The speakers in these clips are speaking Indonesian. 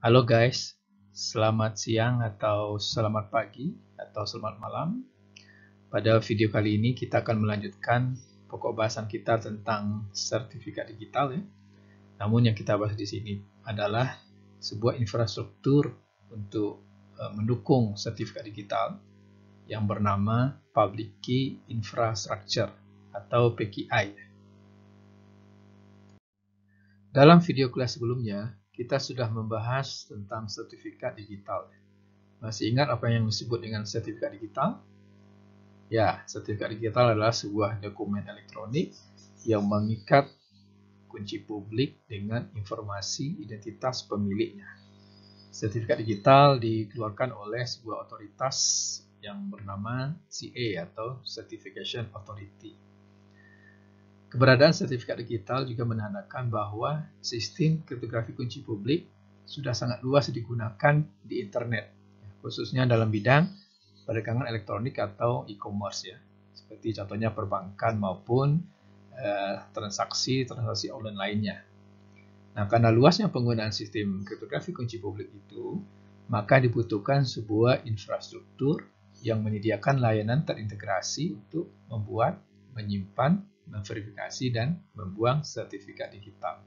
Halo guys, selamat siang atau selamat pagi atau selamat malam. Pada video kali ini kita akan melanjutkan pokok bahasan kita tentang sertifikat digital ya. Namun yang kita bahas di sini adalah sebuah infrastruktur untuk mendukung sertifikat digital yang bernama Public Key Infrastructure atau PKI. Dalam video kelas sebelumnya, kita sudah membahas tentang sertifikat digital. Masih ingat apa yang disebut dengan sertifikat digital? Ya, sertifikat digital adalah sebuah dokumen elektronik yang mengikat kunci publik dengan informasi identitas pemiliknya. Sertifikat digital dikeluarkan oleh sebuah otoritas yang bernama CA atau Certification Authority. Keberadaan sertifikat digital juga menandakan bahwa sistem kriptografi kunci publik sudah sangat luas digunakan di internet, khususnya dalam bidang perdagangan elektronik atau e-commerce ya, seperti contohnya perbankan maupun transaksi online lainnya. Nah, karena luasnya penggunaan sistem kriptografi kunci publik itu, maka dibutuhkan sebuah infrastruktur yang menyediakan layanan terintegrasi untuk membuat, menyimpan, memverifikasi, dan membuang sertifikat digital.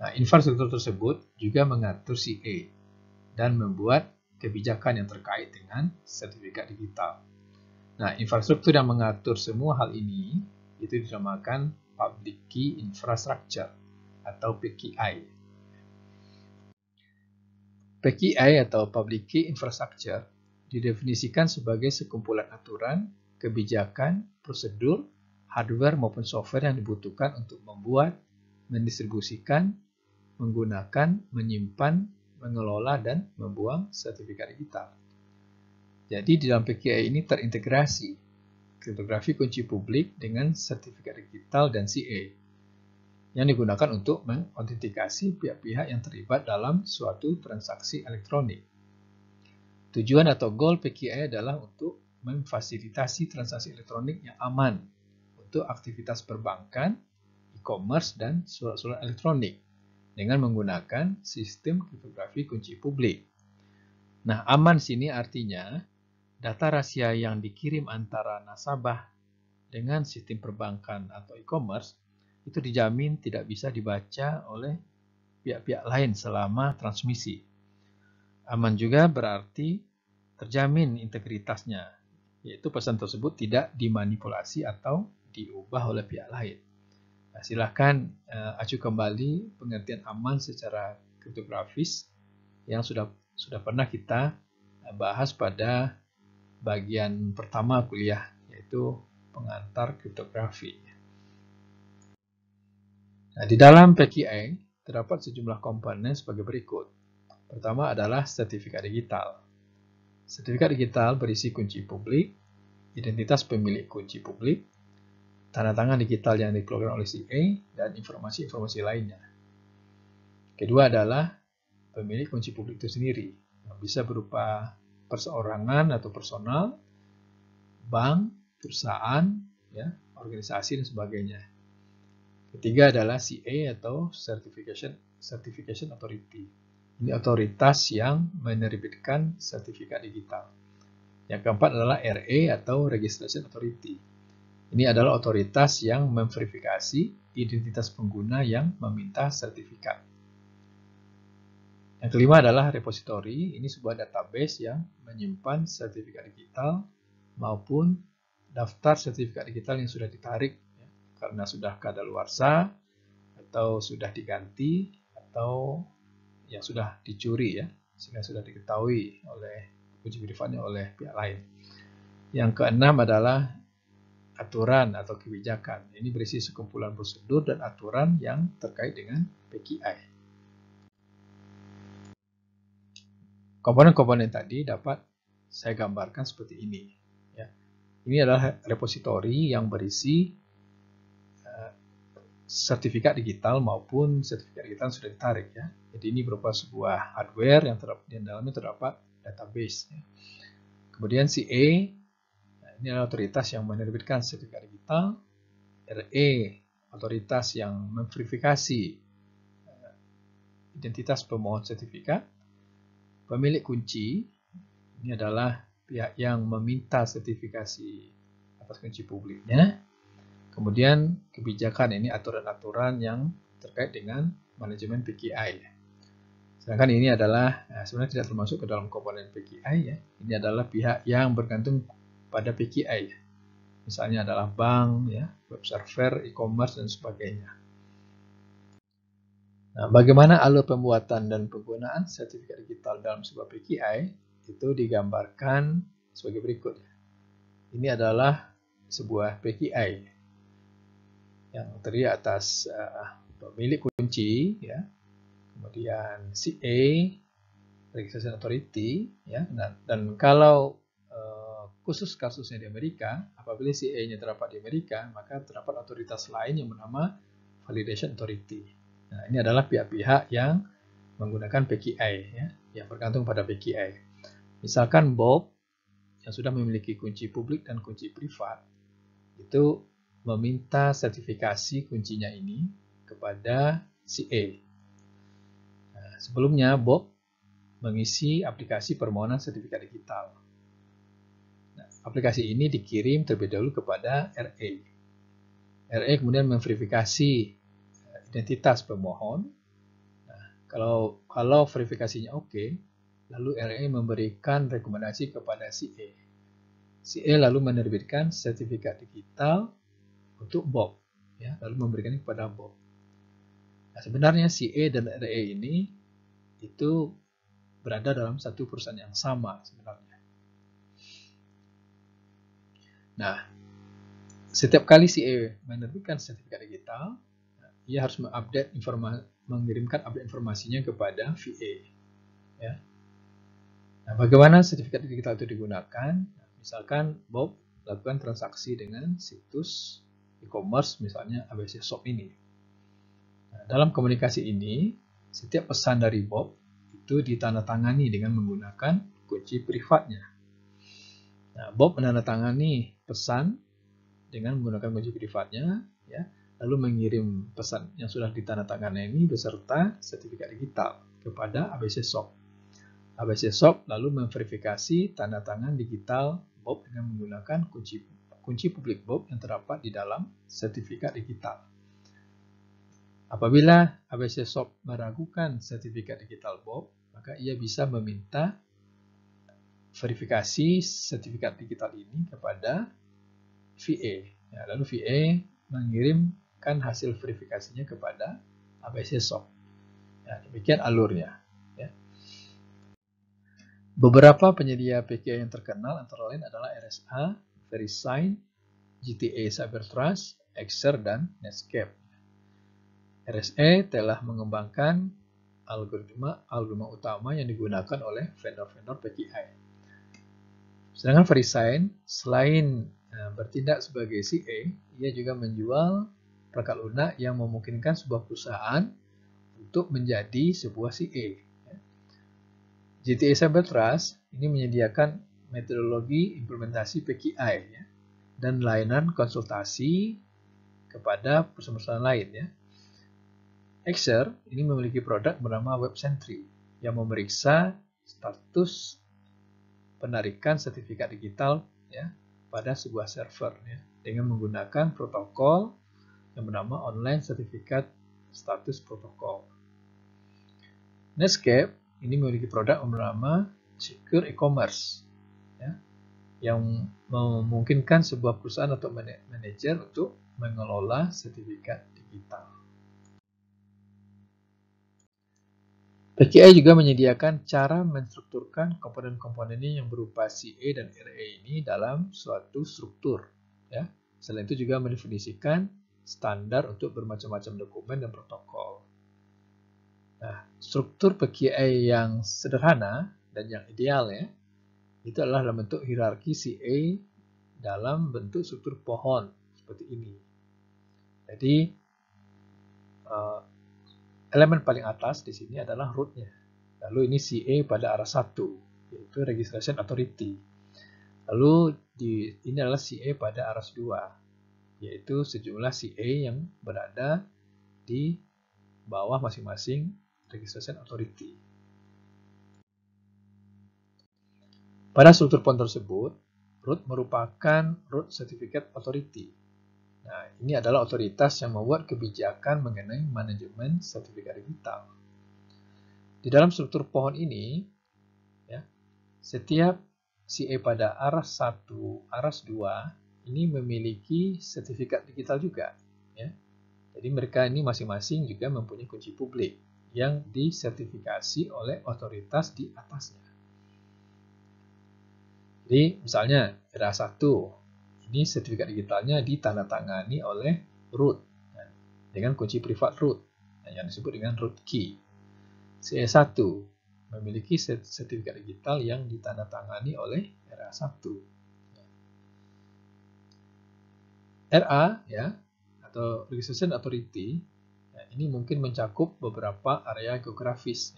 Nah, infrastruktur tersebut juga mengatur CA dan membuat kebijakan yang terkait dengan sertifikat digital. Nah, infrastruktur yang mengatur semua hal ini itu dinamakan Public Key Infrastructure atau PKI. PKI atau Public Key Infrastructure didefinisikan sebagai sekumpulan aturan, kebijakan, prosedur, hardware maupun software yang dibutuhkan untuk membuat, mendistribusikan, menggunakan, menyimpan, mengelola, dan membuang sertifikat digital. Jadi di dalam PKI ini terintegrasi kriptografi kunci publik dengan sertifikat digital dan CA yang digunakan untuk mengautentikasi pihak-pihak yang terlibat dalam suatu transaksi elektronik. Tujuan atau goal PKI adalah untuk memfasilitasi transaksi elektronik yang aman untuk aktivitas perbankan, e-commerce, dan surat-surat elektronik dengan menggunakan sistem kriptografi kunci publik. Nah, aman sini artinya data rahasia yang dikirim antara nasabah dengan sistem perbankan atau e-commerce itu dijamin tidak bisa dibaca oleh pihak-pihak lain selama transmisi. Aman juga berarti terjamin integritasnya, yaitu pesan tersebut tidak dimanipulasi atau diubah oleh pihak lain. Nah, silahkan acu kembali pengertian aman secara kriptografis yang sudah pernah kita bahas pada bagian pertama kuliah, yaitu pengantar kriptografi. Nah, di dalam PKI terdapat sejumlah komponen sebagai berikut. Pertama adalah sertifikat digital. Sertifikat digital berisi kunci publik, identitas pemilik kunci publik, tanda tangan digital yang dikeluarkan oleh CA, dan informasi-informasi lainnya. Kedua adalah pemilik kunci publik itu sendiri, yang bisa berupa perseorangan atau personal, bank, perusahaan, ya, organisasi, dan sebagainya. Ketiga adalah CA atau Certification Authority. Ini otoritas yang menerbitkan sertifikat digital. Yang keempat adalah RA atau Registration Authority. Ini adalah otoritas yang memverifikasi identitas pengguna yang meminta sertifikat. Yang kelima adalah repository. Ini sebuah database yang menyimpan sertifikat digital maupun daftar sertifikat digital yang sudah ditarik karena sudah kadaluarsa atau sudah diganti atau yang sudah dicuri ya, sehingga sudah diketahui oleh uji verifikasinya oleh pihak lain. Yang keenam adalah aturan atau kebijakan. Ini berisi sekumpulan prosedur dan aturan yang terkait dengan PKI. Komponen-komponen tadi dapat saya gambarkan seperti ini. Ya. Ini adalah repository yang berisi sertifikat digital maupun sertifikat digital sudah ditarik ya. Jadi ini berupa sebuah hardware yang di dalamnya terdapat database. Ya. Kemudian CA, nah ini adalah otoritas yang menerbitkan sertifikat digital. RE, otoritas yang memverifikasi identitas pemohon sertifikat. Pemilik kunci ini adalah pihak yang meminta sertifikasi atas kunci publiknya. Kemudian kebijakan ini aturan-aturan yang terkait dengan manajemen PKI. Sedangkan ini adalah sebenarnya tidak termasuk ke dalam komponen PKI ya. Ini adalah pihak yang bergantung pada PKI. Misalnya adalah bank, ya, web server, e-commerce dan sebagainya. Nah, bagaimana alur pembuatan dan penggunaan sertifikat digital dalam sebuah PKI itu digambarkan sebagai berikut. Ini adalah sebuah PKI yang terdiri atas pemilik kunci, ya, kemudian CA, Registration Authority, ya, dan kalau khusus kasusnya di Amerika, apabila CA-nya terdapat di Amerika, maka terdapat otoritas lain yang bernama Validation Authority. Nah, ini adalah pihak-pihak yang menggunakan PKI, ya, yang bergantung pada PKI. Misalkan Bob yang sudah memiliki kunci publik dan kunci privat, itu meminta sertifikasi kuncinya ini kepada CA. Nah, sebelumnya Bob mengisi aplikasi permohonan sertifikat digital. Nah, aplikasi ini dikirim terlebih dahulu kepada RA. RA kemudian memverifikasi identitas pemohon. Nah, kalau verifikasinya oke, lalu RA memberikan rekomendasi kepada CA. CA lalu menerbitkan sertifikat digital untuk Bob, ya, lalu memberikannya kepada Bob. Nah, sebenarnya CA dan RA ini itu berada dalam satu perusahaan yang sama sebenarnya. Nah, setiap kali CA menerbitkan sertifikat digital, ia harus mengirimkan update informasinya kepada VA. Ya. Nah, bagaimana sertifikat digital itu digunakan? Nah, misalkan Bob lakukan transaksi dengan situs e-commerce, misalnya ABC Shop ini. Nah, dalam komunikasi ini, setiap pesan dari Bob itu ditandatangani dengan menggunakan kunci privatnya. Nah, Bob menandatangani pesan dengan menggunakan kunci privatnya, ya, lalu mengirim pesan yang sudah ditandatangani ini beserta sertifikat digital kepada ABC Shop. ABC Shop lalu memverifikasi tanda tangan digital Bob dengan menggunakan kunci publik Bob yang terdapat di dalam sertifikat digital. Apabila ABC Shop meragukan sertifikat digital Bob, maka ia bisa meminta verifikasi sertifikat digital ini kepada VA. Ya, lalu VA mengirimkan hasil verifikasinya kepada ABC Shop. Ya, demikian alurnya. Ya. Beberapa penyedia PKI yang terkenal antara lain adalah RSA, VeriSign, GTA CyberTrust, Exer, dan Netscape. RSA telah mengembangkan algoritma utama yang digunakan oleh vendor-vendor PKI. Sedangkan VeriSign, selain bertindak sebagai CA, ia juga menjual perangkat lunak yang memungkinkan sebuah perusahaan untuk menjadi sebuah CA. GTA CyberTrust ini menyediakan metodologi implementasi PKI, ya, dan layanan konsultasi kepada perusahaan-perusahaan lain. Ya. Exer ini memiliki produk bernama WebSentry yang memeriksa status penarikan sertifikat digital, ya, pada sebuah server, ya, dengan menggunakan protokol yang bernama Online Certificate Status Protocol. Netscape ini memiliki produk yang bernama Secure E-commerce, ya, yang memungkinkan sebuah perusahaan atau manajer untuk mengelola sertifikat digital. PKI juga menyediakan cara menstrukturkan komponen-komponennya yang berupa CA dan RA ini dalam suatu struktur. Ya. Selain itu juga mendefinisikan standar untuk bermacam-macam dokumen dan protokol. Nah, struktur PKI yang sederhana dan yang ideal, ya, itu adalah dalam bentuk hierarki CA dalam bentuk struktur pohon seperti ini. Jadi elemen paling atas di sini adalah root-nya. Lalu ini CA pada arah 1, yaitu Registration Authority. Lalu ini adalah CA pada arah 2, yaitu sejumlah CA yang berada di bawah masing-masing Registration Authority. Pada struktur pohon tersebut, root merupakan Root Certificate Authority. Nah, ini adalah otoritas yang membuat kebijakan mengenai manajemen sertifikat digital. Di dalam struktur pohon ini, ya, setiap CA pada aras 1, aras 2 ini memiliki sertifikat digital juga. Ya. Jadi mereka ini masing-masing juga mempunyai kunci publik yang disertifikasi oleh otoritas di atasnya. Jadi misalnya RA1, ini sertifikat digitalnya ditandatangani oleh root dengan kunci privat root yang disebut dengan root key. CA1 memiliki sertifikat digital yang ditandatangani oleh RA1. RA ya atau Registration Authority ini mungkin mencakup beberapa area geografis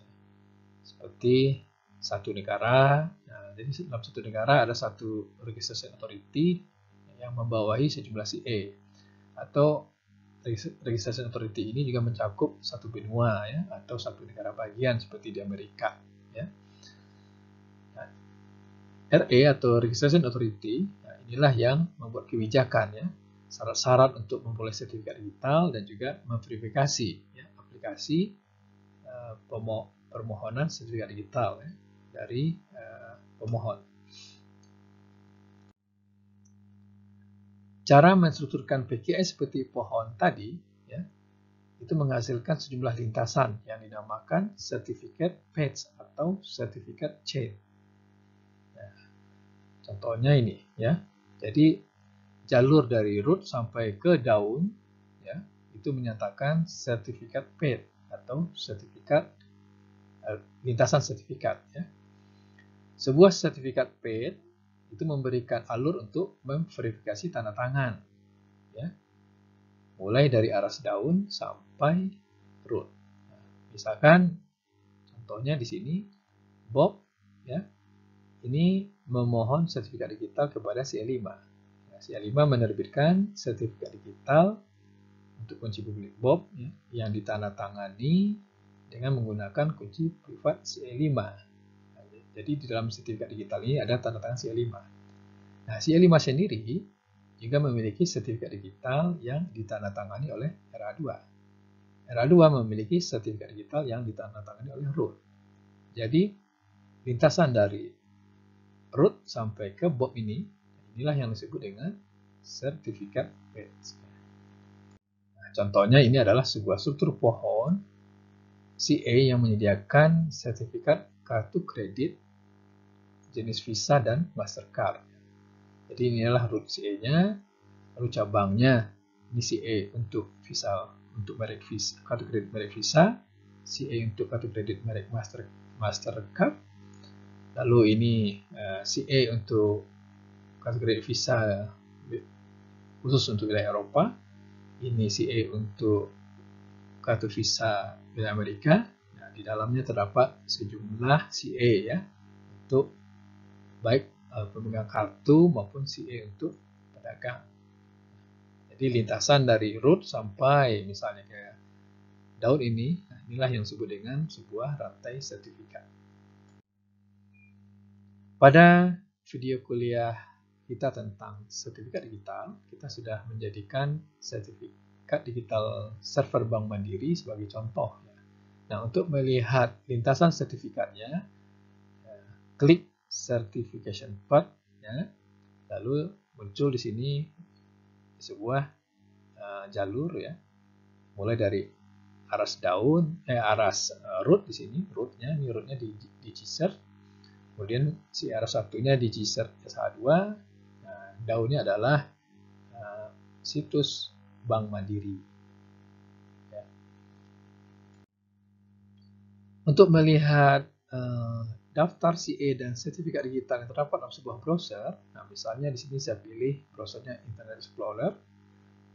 seperti satu negara. Nah, jadi dalam satu negara ada satu Registration Authority yang membawahi sejumlah CA, atau Registration Authority ini juga mencakup satu benua ya, atau satu negara bagian seperti di Amerika. Ya. Nah, RA atau Registration Authority, nah inilah yang membuat kebijakan ya, syarat-syarat untuk memperoleh sertifikat digital dan juga memverifikasi ya, aplikasi permohonan sertifikat digital ya, dari pemohon. Cara menstrukturkan PKI seperti pohon tadi ya, itu menghasilkan sejumlah lintasan yang dinamakan Certificate Paths atau Certificate Chain. Nah, contohnya ini ya. Jadi jalur dari root sampai ke daun ya, itu menyatakan Certificate Path atau sertifikat lintasan sertifikat ya. Sebuah sertifikat path itu memberikan alur untuk memverifikasi tanda tangan ya. Mulai dari aras daun sampai root. Nah, misalkan contohnya di sini Bob ya. Ini memohon sertifikat digital kepada CA5. Nah, CA5 menerbitkan sertifikat digital untuk kunci publik Bob ya, yang ditandatangani dengan menggunakan kunci privat CA5. Nah, jadi di dalam sertifikat digital ini ada tanda tangan CA5. Nah, CA5 sendiri juga memiliki sertifikat digital yang ditandatangani oleh RA2. RA2 memiliki sertifikat digital yang ditandatangani oleh root. Jadi, lintasan dari root sampai ke Bob ini, inilah yang disebut dengan sertifikat path. Nah, contohnya ini adalah sebuah struktur pohon CA yang menyediakan sertifikat kartu kredit jenis Visa dan Mastercard. Jadi inilah root CA-nya, lalu cabangnya ini CA untuk Visa, untuk merek Visa, kartu kredit merek Visa, CA untuk kartu kredit merek Mastercard, lalu ini CA untuk kartu kredit Visa khusus untuk wilayah Eropa, ini CA untuk kartu Visa wilayah Amerika. Nah, di dalamnya terdapat sejumlah CA ya, untuk baik pemegang kartu maupun CA untuk pedagang. Jadi lintasan dari root sampai misalnya ke daun ini, nah inilah yang disebut dengan sebuah rantai sertifikat. Pada video kuliah kita tentang sertifikat digital, kita sudah menjadikan sertifikat digital server Bank Mandiri sebagai contoh. Nah, untuk melihat lintasan sertifikatnya, klik Certification Path, ya. Lalu muncul di sini sebuah jalur ya, mulai dari aras daun, aras root di sini, rootnya di G-Cert, kemudian si aras satunya di G-Cert SH2, daunnya adalah situs Bank Mandiri. Ya. Untuk melihat daftar CA dan sertifikat digital yang terdapat dalam sebuah browser, nah misalnya di sini saya pilih browsernya Internet Explorer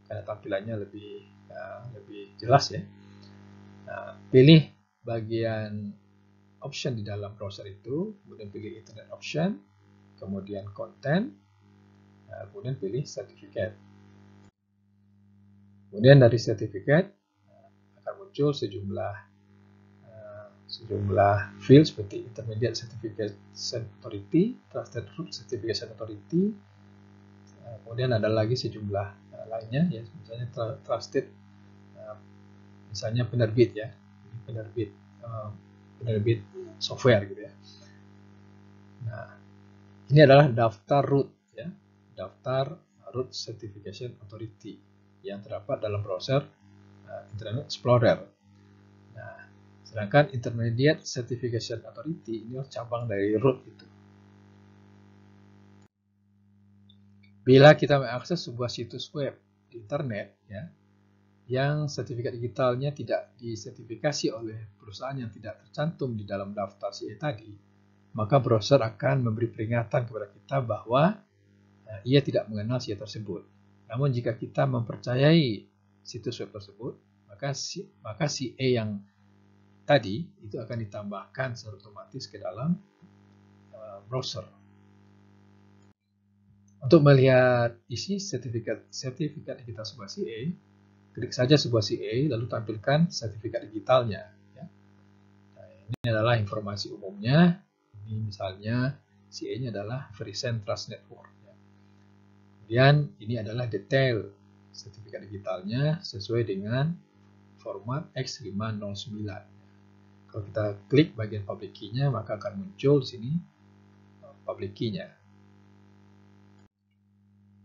karena tampilannya lebih jelas ya. Nah, pilih bagian option di dalam browser itu, kemudian pilih Internet Option, kemudian Content, kemudian pilih Certificate. Kemudian dari Certificate akan muncul sejumlah sejumlah field seperti Intermediate Certification Authority, Trusted Root Certification Authority, kemudian ada lagi sejumlah lainnya, ya, misalnya Trusted, misalnya penerbit, ya, penerbit software gitu ya. Nah, ini adalah daftar root, ya, daftar Root Certification Authority yang terdapat dalam browser Internet Explorer. Nah, sedangkan Intermediate Certification Authority ini cabang dari root itu. Bila kita mengakses sebuah situs web di internet, ya, yang sertifikat digitalnya tidak disertifikasi oleh perusahaan yang tidak tercantum di dalam daftar CA tadi, maka browser akan memberi peringatan kepada kita bahwa ia tidak mengenal CA tersebut. Namun jika kita mempercayai situs web tersebut, maka CA yang tadi itu akan ditambahkan secara otomatis ke dalam browser. Untuk melihat isi sertifikat digital sebuah CA, klik saja sebuah CA lalu tampilkan sertifikat digitalnya. Ya. Nah, ini adalah informasi umumnya. Ini misalnya CA-nya adalah Verisign Trust Network. Ya. Kemudian ini adalah detail sertifikat digitalnya sesuai dengan format X509. Kalau kita klik bagian public key-nya, maka akan muncul di sini public key-nya.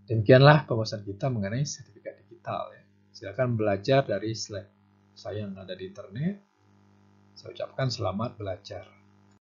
Demikianlah pembahasan kita mengenai sertifikat digital. Ya. Silakan belajar dari slide saya yang ada di internet. Saya ucapkan selamat belajar.